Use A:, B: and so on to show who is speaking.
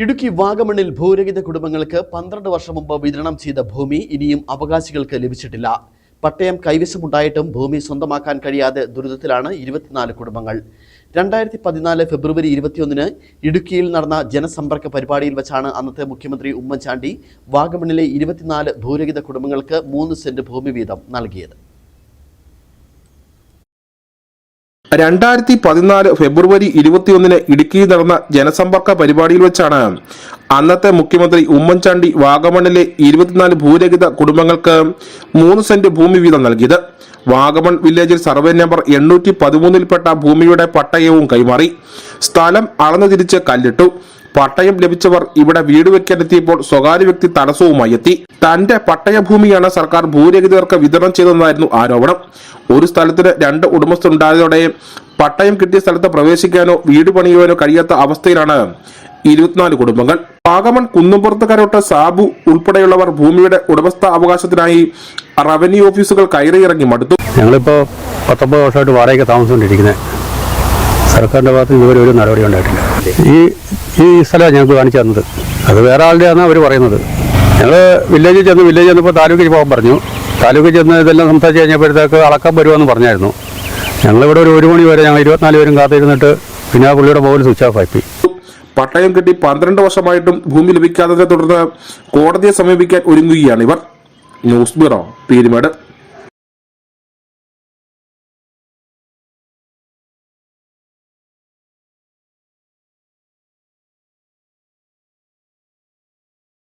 A: ഇടുക്കി വാഗമണ്ണിൽ ഭൂരഹിത കുടുംബങ്ങൾക്ക് 12 വർഷം മുമ്പ് വിതരണം ചെയ്ത ഭൂമി ഇനിയും അവകാശികൾക്ക് ലഭിച്ചിട്ടില്ല. പട്ടയം കൈവശമുണ്ടായിട്ടും ഭൂമി സ്വന്തമാക്കാൻ കഴിയാതെ ദുരിതത്തിലാണ് 24 കുടുംബങ്ങൾ. 2014 ഫെബ്രുവരി 21-ന് ഇടുക്കിയിൽ നടന്ന ജനസമ്പർക്ക പരിപാടിയിൽ വെച്ചാണ് അന്നത്തെ മുഖ്യമന്ത്രി ഉമ്മൻചാണ്ടി വാഗമണ്ണിലെ 24 ഭൂരഹിത കുടുംബങ്ങൾക്ക് 3 സെന്റ് ഭൂമി വീതം നൽകിയത്.
B: 2014 ഫെബ്രുവരി 21-ന് ഇടുക്കിയിൽ നടന്ന ജനസമ്പർക്ക പരിപാടിയിൽ വെച്ചാണ് അന്നത്തെ മുഖ്യമന്ത്രി ഉമ്മൻചാണ്ടി വാഗമണ്ണിലെ 24 ഭൂരഹിത കുടുംബങ്ങൾക്ക് 3 സെന്റ് ഭൂമി വീതം നൽകിയത്. വാഗമൺ വില്ലേജിൽ സർവേ നമ്പർ 813-ൽപ്പെട്ട ഭൂമിയുടെ പട്ടയവും കൈമാറി. സ്ഥലം അളന്നു തിരിച്ച് കല്ലിട്ടു. പട്ടയം ലഭിച്ചവർ ഇവിടെ വീട് വെക്കാനെത്തിയപ്പോൾ സ്വകാര്യ വ്യക്തി തടസ്സവുമായി എത്തി. തന്റെ പട്ടയഭൂമിയാണ് സർക്കാർ ഭൂരഹിതർക്ക് വിതരണം ചെയ്തതെന്നായിരുന്നു ആരോപണം. ഒരു സ്ഥലത്തിന് 2 ഉടമസ്ഥരുണ്ടായതോടെ പട്ടയം കിട്ടിയ സ്ഥലത്ത് പ്രവേശിക്കാനോ വീട് പണിയുവാനോ കഴിയാത്ത അവസ്ഥയിലാണ് 24 കുടുംബങ്ങൾ. വാഗമൺ കുന്നുംപുറത്ത് കരോട്ട് സാബു ഉൾപ്പെടെയുള്ളവർ ഭൂമിയുടെ ഉടമസ്ഥ അവകാശത്തിനായി റവന്യൂ ഓഫീസുകൾ കയറിയിറങ്ങി മടുത്തു.
C: ഞങ്ങളിപ്പോ 19 വർഷമായിട്ട് വാടകയ്ക്ക് താമസിച്ചുകൊണ്ടിരിക്കുന്നത്. സർക്കാരിന്റെ ഭാഗത്ത് ഇതുവരെ ഒരു നടപടി ഉണ്ടായിട്ടില്ല. ഈ സ്ഥലമാണ് ഞങ്ങൾക്ക് കാണിച്ചു തന്നത്. അത് വേറെ ആളുടെയാണ് അവർ പറയുന്നത്. ഞങ്ങൾ വില്ലേജിൽ ചെന്നപ്പോൾ താലൂക്കിൽ പോകാൻ പറഞ്ഞു. താലൂക്കിൽ ചെന്ന് ഇതെല്ലാം സംസാരിച്ച് കഴിഞ്ഞപ്പോഴത്തേക്ക് അളക്കാൻ വരുമെന്ന് പറഞ്ഞായിരുന്നു. ഞങ്ങളിവിടെ ഒരു മണി വരെ ഞങ്ങൾ 24 പേരും കാത്തിരുന്നിട്ട് പിന്നെ ആ പുള്ളിയുടെ മൊബൈൽ സ്വിച്ച് ഓഫ് ആയി.
B: പട്ടയം കിട്ടി 12 വർഷമായിട്ടും ഭൂമി ലഭിക്കാത്തതിനെ തുടർന്ന് കോടതിയെ സമീപിക്കാൻ ഒരുങ്ങുകയാണ് ഇവർ. News bureau, Peermade.